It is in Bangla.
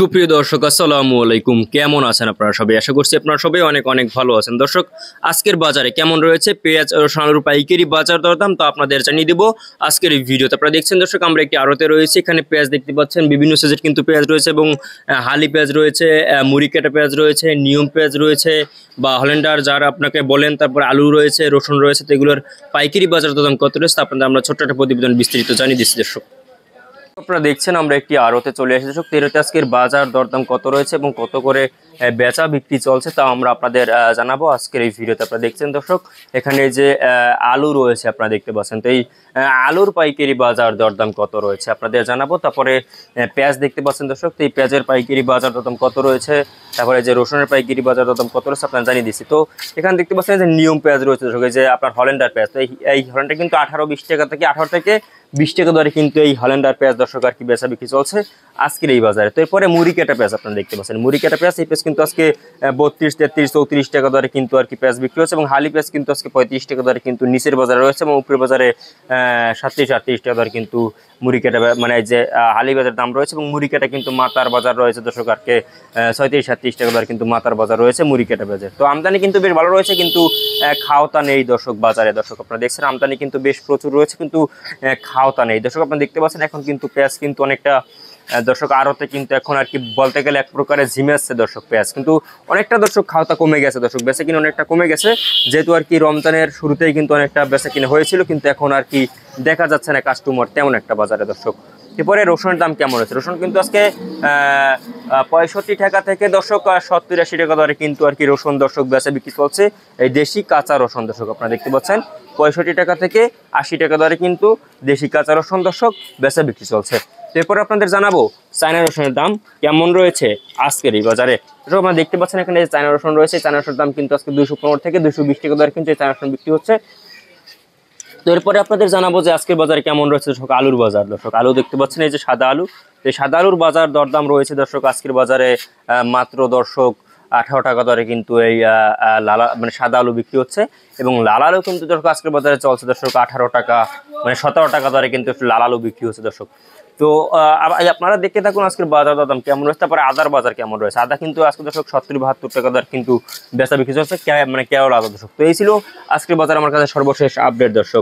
সুপ্রিয় দর্শক আসসালামু আলাইকুম, কেমন আছেন আপনারা সবাই? আশা করছি আপনারা সবাই অনেক অনেক ভালো আছেন। দর্শক, আজকের বাজারে কেমন রয়েছে পেঁয়াজ ও আলুর পাইকারি বাজার দরদাম তা আপনাদের জানিয়ে দিব আজকের এই ভিডিওতে। আপনারা দেখছেন দর্শক, আমরা একটি আড়তে রয়েছে, এখানে পেঁয়াজ দেখতে পাচ্ছেন, বিভিন্ন সাইজের কিন্তু পেঁয়াজ রয়েছে এবং হালি পেঁয়াজ রয়েছে, মুড়ি কাটা পেঁয়াজ রয়েছে, নিয়ম পেঁয়াজ রয়েছে বা হল্যান্ডার যারা আপনাকে বলেন, তারপর আলু রয়েছে, রসুন রয়েছে। তো এগুলোর পাইকারি বাজার দরদাম কত রয়েছে আপনাদের আমরা ছোট্ট একটা প্রতিবেদন বিস্তারিত জানিয়ে দিচ্ছি। দর্শক, আপনারা দেখছেন আমরা একটি আড়তে চলে এসেছি। দর্শক, তেরোতে আজকের বাজার দরদাম কত রয়েছে এবং কত করে বেচা বিক্রি চলছে তা আমরা আপনাদের জানাবো আজকের এই ভিডিওতে। আপনারা দেখছেন দর্শক, এখানে যে আলু রয়েছে আপনারা দেখতে পাচ্ছেন, তো এই আলুর পাইকারি বাজার দরদাম কত রয়েছে আপনাদের জানাবো। তারপরে পেঁয়াজ দেখতে পাচ্ছেন দর্শক, তো এই পেঁয়াজের পাইকারি বাজার দরদাম কত রয়েছে, তারপরে যে রসুনের পাইকারি বাজার দরদাম কত রয়েছে আপনারা জানিয়ে দিচ্ছি। তো এখানে দেখতে পাচ্ছেন যে নিয়ম পেঁয়াজ রয়েছে দর্শক, যে আপনার হল্যান্ডার পেঁয়াজ, তো এই হল্যান্ডার কিন্তু 18-20 টাকা থেকে 18 থেকে 20 টাকা দরে কিন্তু এই হল্যান্ডার পেঁয়াজ দর্শক আর কি বেচা বিক্রি চলছে আজকের এই বাজারে। তো এরপরে মুড়ি কাটা পেঁয়াজ আপনারা দেখতে পাচ্ছেন, মুড়ি কাটা পেঁয়াজ, এই পেঁয়াজ কিন্তু আজকে 32, 33, 34 টাকা দরে কিন্তু আর কি পেঁয়াজ বিক্রি হচ্ছে এবং হালি পেঁয়াজ কিন্তু আজকে 35 টাকা দরে কিন্তু নিচের বাজারে রয়েছে এবং উপরের বাজারে 37-38 টাকা দরে কিন্তু মুড়ি কাটা মানে যে হালি বাজার দাম রয়েছে এবং মুড়ি কাটা কিন্তু মাতার বাজার রয়েছে দর্শক আর কি 37-38 টাকা দরে কিন্তু মাতার বাজার রয়েছে মুড়ি কাটা পেঁয়াজের। তো আমদানি কিন্তু বেশ ভালো রয়েছে, কিন্তু খাওয়াতা নেই দর্শক বাজারে। দর্শক, আপনারা দেখছেন আমদানি কিন্তু বেশ প্রচুর রয়েছে, কিন্তু খাওয়াতা নেই দর্শক। আপনারা দেখতে পাচ্ছেন এখন কিন্তু পেঁয়াজ কিন্তু অনেকটা দর্শক আড়তে কিন্তু এখন আর কি বলতে গেলে এক প্রকারের ঝিমে আসছে দর্শক পেঁয়াজ, কিন্তু অনেকটা দর্শক খাওয়াতা কমে গেছে দর্শক, বেচা কিনে অনেকটা কমে গেছে, যেহেতু আর কি রমজানের শুরুতেই কিন্তু অনেকটা বেচা কিনে হয়েছিল, কিন্তু এখন আর কি দেখা যাচ্ছে না কাস্টমার তেমন একটা বাজারে দর্শক। এরপরে রসুনের দাম কেমন হয়েছে? রসুন কিন্তু আজকে 65 টাকা থেকে দর্শক 70-80 টাকা দরে কিন্তু আর কি রসুন দর্শক বেচা বিক্রি চলছে, এই দেশি কাঁচা রসুন দর্শক আপনারা দেখতে পাচ্ছেন 65 টাকা থেকে 80 টাকা দরে কিন্তু দেশি কাঁচা রসুন দর্শক বেচা বিক্রি চলছে। এরপরে আপনাদের জানাবো চায়না রসুনের দাম কেমন রয়েছে আজকের এই বাজারে। আপনারা দেখতে পাচ্ছেন এখানে যে চায়না রসুন রয়েছে, চায়না রসুনের দাম কিন্তু আজকে 215 থেকে 220 টাকা দরে কিন্তু এই চায়না রসুন বিক্রি হচ্ছে। তো এরপরে আপনাদের জানাবো যে আজকের বাজারে কেমন রয়েছে দর্শক আলুর বাজার। দর্শক, আলু দেখতে পাচ্ছেন এই যে সাদা আলু, এই সাদা আলুর বাজার দরদাম রয়েছে দর্শক আজকের বাজারে মাত্র দর্শক 18 টাকা দরে কিন্তু এই লালা মানে সাদা আলু বিক্রি হচ্ছে এবং লাল আলু কিন্তু দর্শক আজকের বাজারে চলছে দর্শক 18 টাকা মানে 17 টাকা দরে কিন্তু লাল আলু বিক্রি হচ্ছে দর্শক। তো আপনারা দেখতে থাকুন আজকের বাজার দরদাম কেমন রয়েছে। তারপরে আদার বাজার কেমন রয়েছে, আদা কিন্তু আজকে দর্শক 70-72 টাকা দর কিন্তু বেচা বিক্রি চলছে মানে কেরল আদা দর্শক। তো এই ছিল আজকের বাজার আমার কাছে সর্বশেষ আপডেট দর্শক।